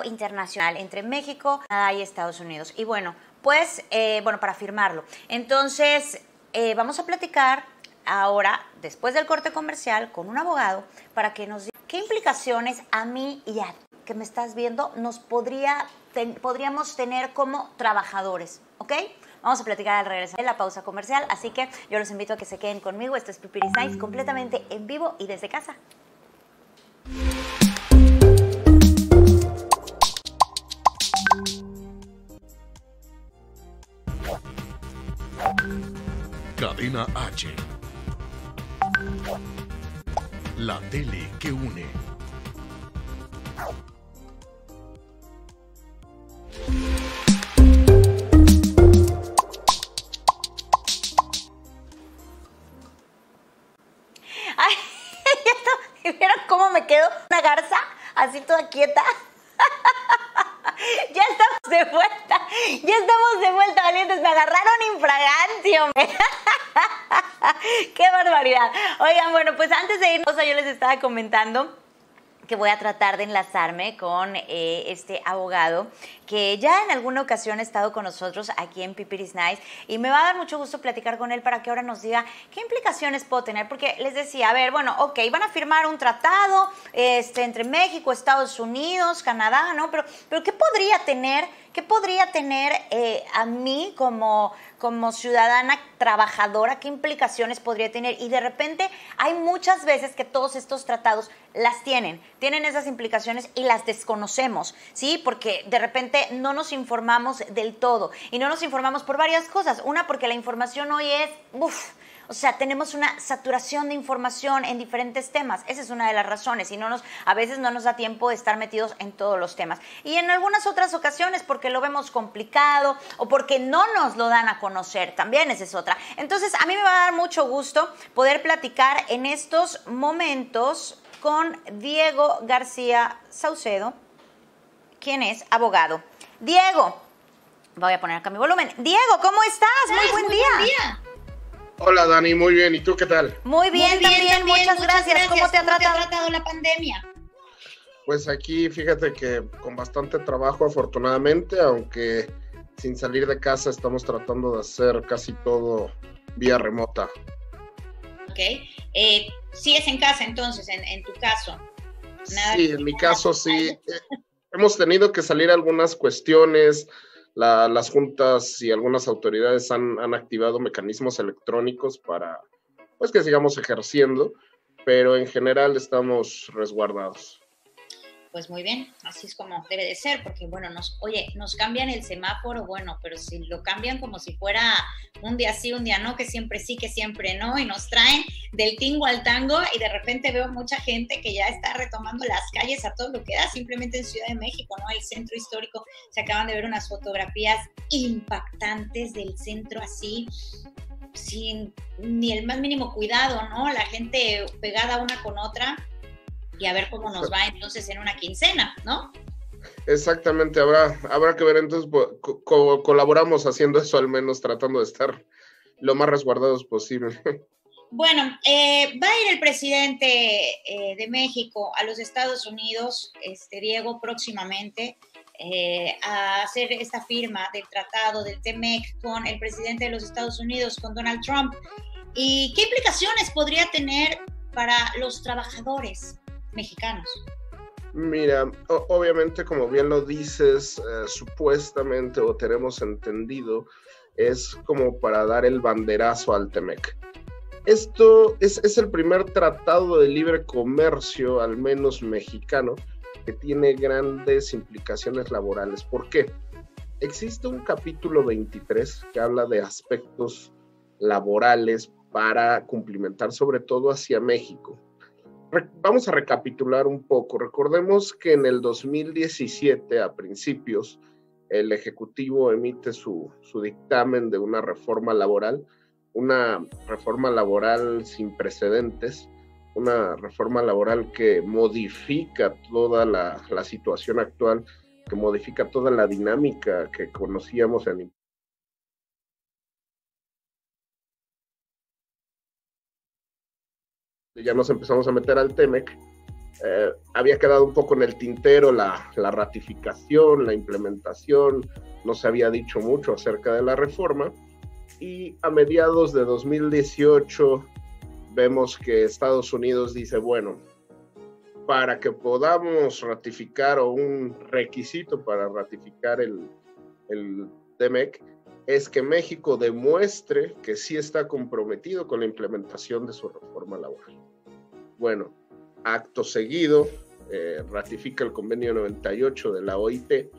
internacional entre México, Canadá y Estados Unidos. Y bueno, pues, para firmarlo. Entonces, vamos a platicar ahora, después del corte comercial, con un abogado para que nos diga qué implicaciones a mí y a ti que me estás viendo nos podríamos tener como trabajadores, ¿ok? Vamos a platicar al regresar de la pausa comercial, así que yo los invito a que se queden conmigo. Esto es Pipiris Nice, completamente en vivo y desde casa. Cadena H. La tele que une. Ay, ¿vieron cómo me quedo una garza? Así toda quieta. Ya estamos de vuelta, valientes. Me agarraron infraganti, hombre. ¡Qué barbaridad! Oigan, bueno, pues antes de irnos, yo les estaba comentando que voy a tratar de enlazarme con este abogado que ya en alguna ocasión ha estado con nosotros aquí en Pipiris Nice, y me va a dar mucho gusto platicar con él para que ahora nos diga qué implicaciones puedo tener, porque les decía, a ver, bueno, ok, van a firmar un tratado entre México, Estados Unidos, Canadá, ¿no? Pero ¿qué podría tener a mí como ciudadana trabajadora? ¿Qué implicaciones podría tener? Y de repente hay muchas veces que todos estos tratados tienen esas implicaciones y las desconocemos, ¿sí? Porque de repente no nos informamos del todo, y no nos informamos por varias cosas. Una, porque la información hoy es, tenemos una saturación de información en diferentes temas. Esa es una de las razones, y a veces no nos da tiempo de estar metidos en todos los temas. Y en algunas otras ocasiones porque lo vemos complicado o porque no nos lo dan a conocer, también esa es otra. Entonces, a mí me va a dar mucho gusto poder platicar en estos momentos con Diego García Saucedo, quien es abogado. Diego, voy a poner acá mi volumen. Diego, ¿cómo estás? Muy buen día. Hola Dani, muy bien. ¿Y tú qué tal? Muy bien, también. Muchas gracias. ¿Cómo te ha tratado la pandemia? Pues aquí fíjate que con bastante trabajo, afortunadamente, aunque sin salir de casa estamos tratando de hacer casi todo vía remota. Ok. ¿Sigues en casa entonces, en tu caso? Sí, en mi caso sí. Hemos tenido que salir algunas cuestiones. Las juntas y algunas autoridades han activado mecanismos electrónicos para pues que sigamos ejerciendo, pero en general estamos resguardados. Pues muy bien, así es como debe de ser, porque bueno, nos cambian el semáforo, bueno, pero si lo cambian como si fuera un día sí, un día no, que siempre sí, que siempre no, y nos traen del tingo al tango, y de repente veo mucha gente que ya está retomando las calles a todo lo que da, simplemente en Ciudad de México, ¿no? El centro histórico, se acaban de ver unas fotografías impactantes del centro así, sin ni el más mínimo cuidado, ¿no? La gente pegada una con otra. Y a ver cómo nos va entonces en una quincena, ¿no? Exactamente, habrá que ver entonces, colaboramos haciendo eso, al menos tratando de estar lo más resguardados posible. Bueno, va a ir el presidente de México a los Estados Unidos, Diego, próximamente, a hacer esta firma del tratado del TMEC con el presidente de los Estados Unidos, con Donald Trump. ¿Y qué implicaciones podría tener para los trabajadores mexicanos? Mira, obviamente, como bien lo dices, supuestamente, o tenemos entendido, es como para dar el banderazo al TEMEC. Esto es el primer tratado de libre comercio, al menos mexicano, que tiene grandes implicaciones laborales. ¿Por qué? Existe un capítulo 23 que habla de aspectos laborales para cumplimentar, sobre todo hacia México. Vamos a recapitular un poco. Recordemos que en el 2017, a principios, el Ejecutivo emite su dictamen de una reforma laboral sin precedentes, una reforma laboral que modifica toda la situación actual, que modifica toda la dinámica que conocíamos en ya nos empezamos a meter al TEMEC, había quedado un poco en el tintero la ratificación, la implementación, no se había dicho mucho acerca de la reforma, y a mediados de 2018 vemos que Estados Unidos dice, bueno, para que podamos ratificar, o un requisito para ratificar el TMEC, es que México demuestre que sí está comprometido con la implementación de su reforma laboral. Bueno, acto seguido, ratifica el convenio 98 de la OIT,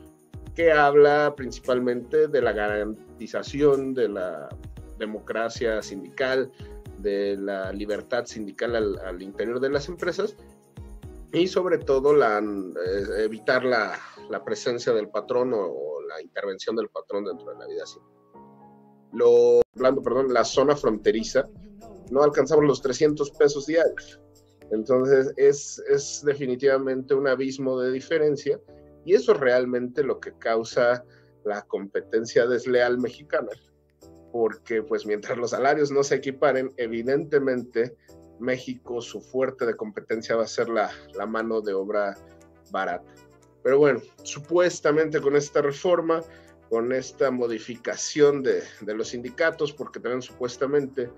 que habla principalmente de la garantización de la democracia sindical, de la libertad sindical al interior de las empresas, y sobre todo evitar la presencia del patrón o la intervención del patrón dentro de la vida sindical. La zona fronteriza, no alcanzamos los 300 pesos diarios. Entonces es definitivamente un abismo de diferencia, y eso es realmente lo que causa la competencia desleal mexicana, porque pues mientras los salarios no se equiparen, evidentemente México, su fuerte de competencia va a ser la mano de obra barata. Pero bueno, supuestamente con esta reforma, con esta modificación de los sindicatos, porque también supuestamente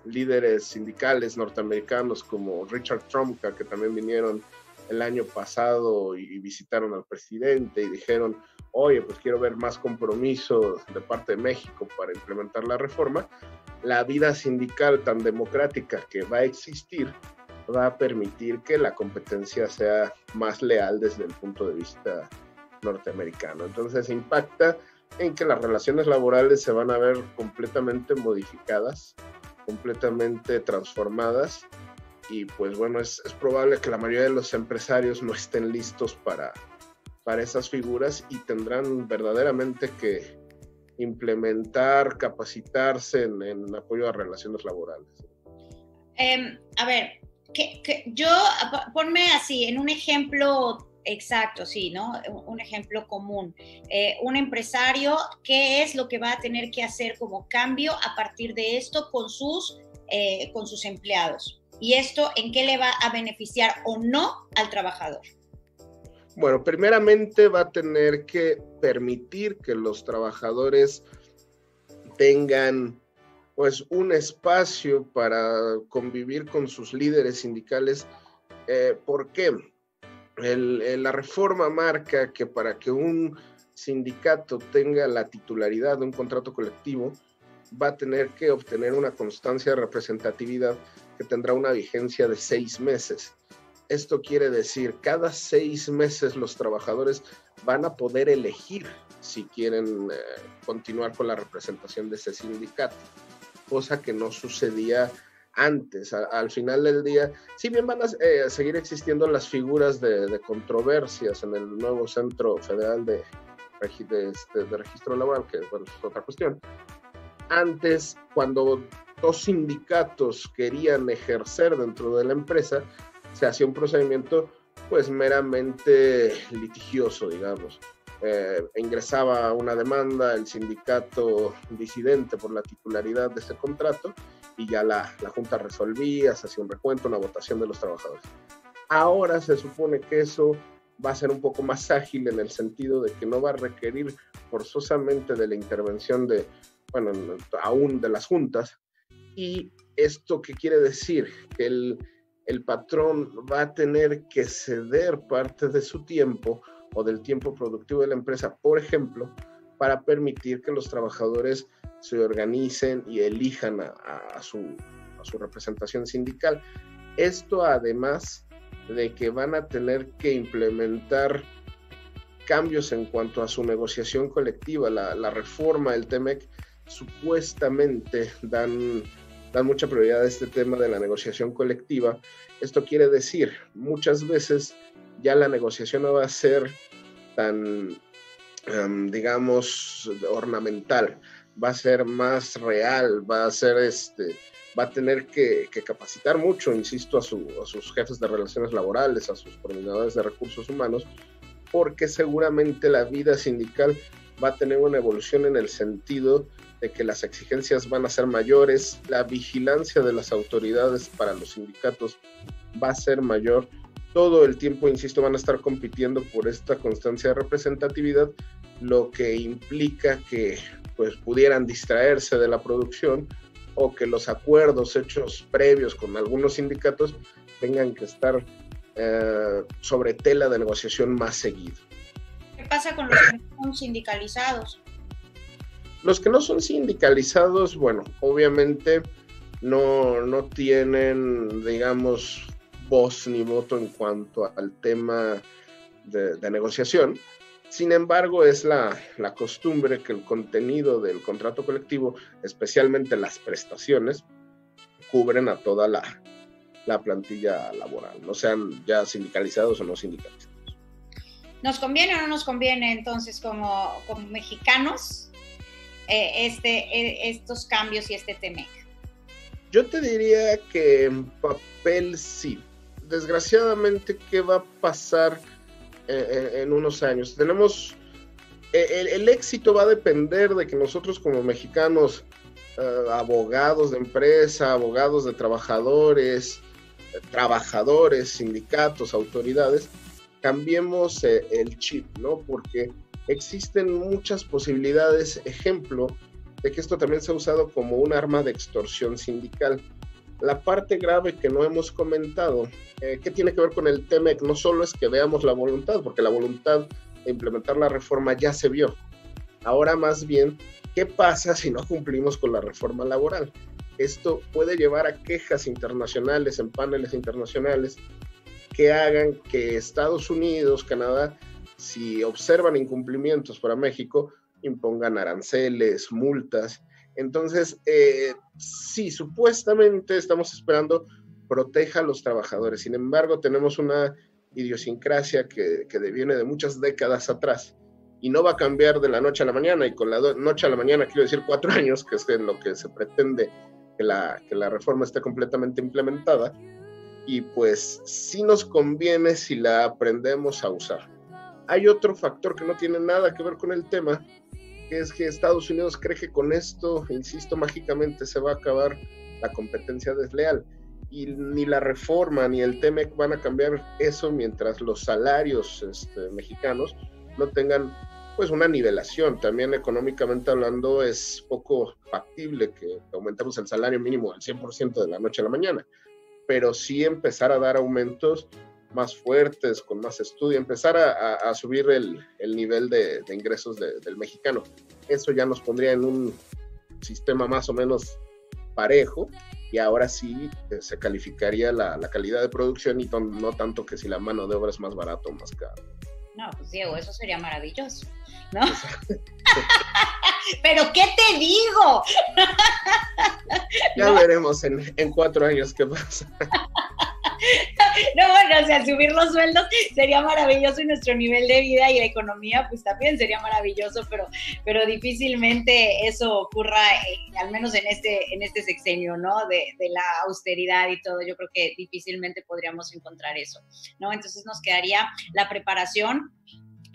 líderes sindicales norteamericanos como Richard Trumka, que también vinieron el año pasado y visitaron al presidente y dijeron, oye, pues quiero ver más compromiso de parte de México para implementar la reforma, la vida sindical tan democrática que va a existir va a permitir que la competencia sea más leal desde el punto de vista norteamericano. Entonces impacta en que las relaciones laborales se van a ver completamente modificadas, completamente transformadas, y pues bueno, es probable que la mayoría de los empresarios no estén listos para esas figuras, y tendrán verdaderamente que implementar, capacitarse en apoyo a relaciones laborales. A ver, ponme así, en un ejemplo exacto, sí, ¿no? Un ejemplo común. Un empresario, ¿qué es lo que va a tener que hacer como cambio a partir de esto con sus empleados? ¿Y esto en qué le va a beneficiar o no al trabajador? Bueno, primeramente va a tener que permitir que los trabajadores tengan pues un espacio para convivir con sus líderes sindicales. ¿Por qué? La reforma marca que para que un sindicato tenga la titularidad de un contrato colectivo, va a tener que obtener una constancia de representatividad que tendrá una vigencia de 6 meses. Esto quiere decir, cada 6 meses los trabajadores van a poder elegir si quieren continuar con la representación de ese sindicato, cosa que no sucedía antes. Al final del día, si bien van a seguir existiendo las figuras de controversias en el nuevo Centro Federal de Registro Laboral, que bueno, es otra cuestión. Antes, cuando 2 sindicatos querían ejercer dentro de la empresa, se hacía un procedimiento pues meramente litigioso, digamos. Ingresaba una demanda el sindicato disidente por la titularidad de ese contrato, y ya la Junta resolvía, se hacía un recuento, una votación de los trabajadores. Ahora se supone que eso va a ser un poco más ágil, en el sentido de que no va a requerir forzosamente de la intervención aún de las juntas. ¿Y esto qué quiere decir? Que el patrón va a tener que ceder parte de su tiempo o del tiempo productivo de la empresa, por ejemplo, para permitir que los trabajadores se organicen y elijan a su representación sindical. Esto además de que van a tener que implementar cambios en cuanto a su negociación colectiva. La reforma del TMEC supuestamente dan mucha prioridad a este tema de la negociación colectiva. Esto quiere decir, muchas veces ya la negociación no va a ser tan, digamos, ornamental, va a ser más real, va a tener que capacitar mucho, insisto, a sus jefes de relaciones laborales, a sus coordinadores de recursos humanos, porque seguramente la vida sindical va a tener una evolución en el sentido de que las exigencias van a ser mayores, la vigilancia de las autoridades para los sindicatos va a ser mayor, todo el tiempo, insisto, van a estar compitiendo por esta constancia de representatividad, lo que implica que pues pudieran distraerse de la producción o que los acuerdos hechos previos con algunos sindicatos tengan que estar sobre tela de negociación más seguido. ¿Qué pasa con los que no son sindicalizados? Los que no son sindicalizados, bueno, obviamente no tienen, digamos, voz ni voto en cuanto al tema de negociación. Sin embargo, es la costumbre que el contenido del contrato colectivo, especialmente las prestaciones, cubren a toda la plantilla laboral, no sean ya sindicalizados o no sindicalizados. ¿Nos conviene o no nos conviene entonces como mexicanos estos cambios y este TEMEC? Yo te diría que en papel sí. Desgraciadamente, ¿qué va a pasar en unos años? Tenemos el éxito va a depender de que nosotros como mexicanos, abogados de empresa, abogados de trabajadores, sindicatos, autoridades, cambiemos el chip, ¿no? Porque existen muchas posibilidades, ejemplo, de que esto también se ha usado como un arma de extorsión sindical. La parte grave que no hemos comentado, que tiene que ver con el TEMEC, no solo es que veamos la voluntad, porque la voluntad de implementar la reforma ya se vio. Ahora más bien, ¿qué pasa si no cumplimos con la reforma laboral? Esto puede llevar a quejas internacionales en paneles internacionales que hagan que Estados Unidos, Canadá, si observan incumplimientos para México, impongan aranceles, multas. Entonces, sí, supuestamente estamos esperando proteja a los trabajadores. Sin embargo, tenemos una idiosincrasia que viene de muchas décadas atrás y no va a cambiar de la noche a la mañana. Y con la noche a la mañana quiero decir 4 años, que es en lo que se pretende que la reforma esté completamente implementada. Y pues sí nos conviene si la aprendemos a usar. Hay otro factor que no tiene nada que ver con el tema, que es que Estados Unidos cree que con esto, insisto, mágicamente se va a acabar la competencia desleal. Y ni la reforma ni el TEMEC van a cambiar eso mientras los salarios mexicanos no tengan pues una nivelación. También económicamente hablando es poco factible que aumentemos el salario mínimo al 100% de la noche a la mañana, pero sí empezar a dar aumentos más fuertes, con más estudio, empezar a subir el nivel de ingresos del mexicano. Eso ya nos pondría en un sistema más o menos parejo, y ahora sí se calificaría la calidad de producción y no tanto que si la mano de obra es más barata o más cara. No, pues Diego, eso sería maravilloso, ¿no? ¿Pero qué te digo? Ya veremos en 4 años qué pasa. No, bueno, o sea, subir los sueldos sería maravilloso y nuestro nivel de vida y la economía pues también sería maravilloso, pero difícilmente eso ocurra, al menos en este sexenio, ¿no? De la austeridad y todo. Yo creo que difícilmente podríamos encontrar eso, ¿no? Entonces nos quedaría la preparación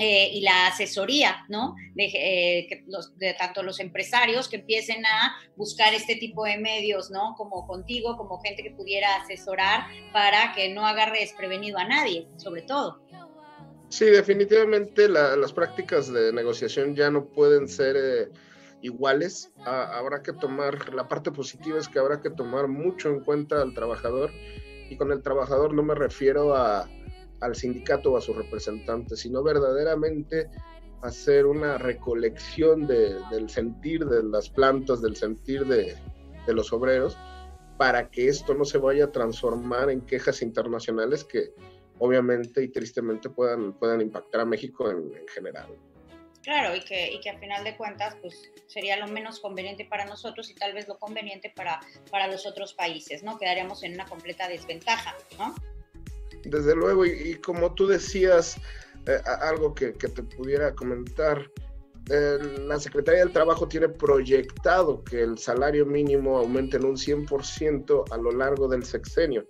y la asesoría, ¿no? De tanto los empresarios que empiecen a buscar este tipo de medios, ¿no? Como contigo, como gente que pudiera asesorar para que no agarre desprevenido a nadie, sobre todo. Sí, definitivamente las prácticas de negociación ya no pueden ser iguales. Habrá que tomar, la parte positiva es que habrá que tomar mucho en cuenta al trabajador, y con el trabajador no me refiero al sindicato o a sus representantes, sino verdaderamente hacer una recolección del sentir de las plantas, del sentir de los obreros, para que esto no se vaya a transformar en quejas internacionales que obviamente y tristemente puedan impactar a México en general. Claro, y que al final de cuentas pues sería lo menos conveniente para nosotros y tal vez lo conveniente para los otros países, ¿no? Quedaríamos en una completa desventaja, ¿no? Desde luego, y como tú decías, algo que te pudiera comentar, la Secretaría del Trabajo tiene proyectado que el salario mínimo aumente en un 100% a lo largo del sexenio,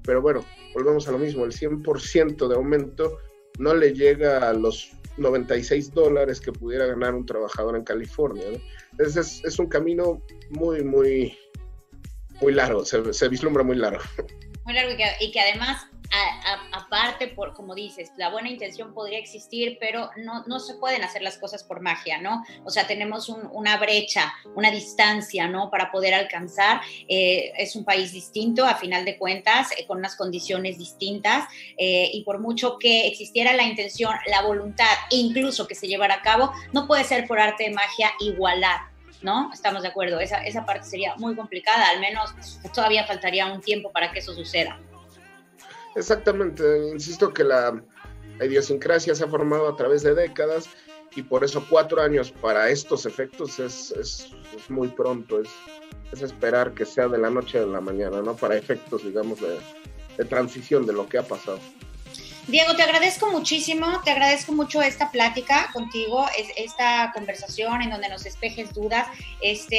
pero bueno, volvemos a lo mismo, el 100% de aumento no le llega a los $96 que pudiera ganar un trabajador en California, ¿no? Entonces es un camino muy, muy, muy largo, se vislumbra muy largo. Muy largo y que además aparte, por como dices, la buena intención podría existir, pero no se pueden hacer las cosas por magia, ¿no? O sea, tenemos una brecha, una distancia, ¿no? Para poder alcanzar. Es un país distinto, a final de cuentas, con unas condiciones distintas, y por mucho que existiera la intención, la voluntad, incluso que se llevara a cabo, no puede ser por arte de magia igualar, ¿no? Estamos de acuerdo, esa parte sería muy complicada, al menos todavía faltaría un tiempo para que eso suceda. Exactamente, insisto que la idiosincrasia se ha formado a través de décadas y por eso 4 años para estos efectos es muy pronto, es esperar que sea de la noche a la mañana, ¿no? Para efectos, digamos, de transición de lo que ha pasado. Diego, te agradezco muchísimo, te agradezco mucho esta plática contigo, esta conversación en donde nos despejes dudas.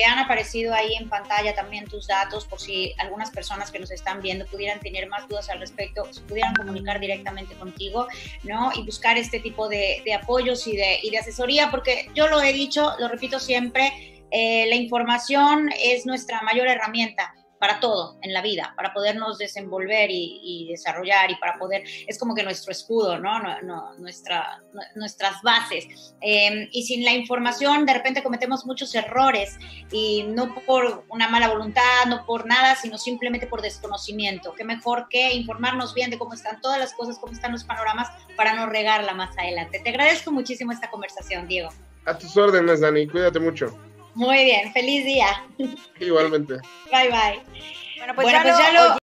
Han aparecido ahí en pantalla también tus datos por si algunas personas que nos están viendo pudieran tener más dudas al respecto, se pudieran comunicar directamente contigo, ¿no? Y buscar este tipo de apoyos y de asesoría, porque yo lo he dicho, lo repito siempre, la información es nuestra mayor herramienta para todo en la vida, para podernos desenvolver y desarrollar y para poder, es como que nuestro escudo, ¿no? Nuestras bases. Y sin la información de repente cometemos muchos errores y no por una mala voluntad, no por nada, sino simplemente por desconocimiento. Qué mejor que informarnos bien de cómo están todas las cosas, cómo están los panoramas para no regarla más adelante. Te agradezco muchísimo esta conversación, Diego. A tus órdenes, Dani, cuídate mucho. Muy bien, feliz día. Igualmente. Bye, bye. Bueno, pues ya lo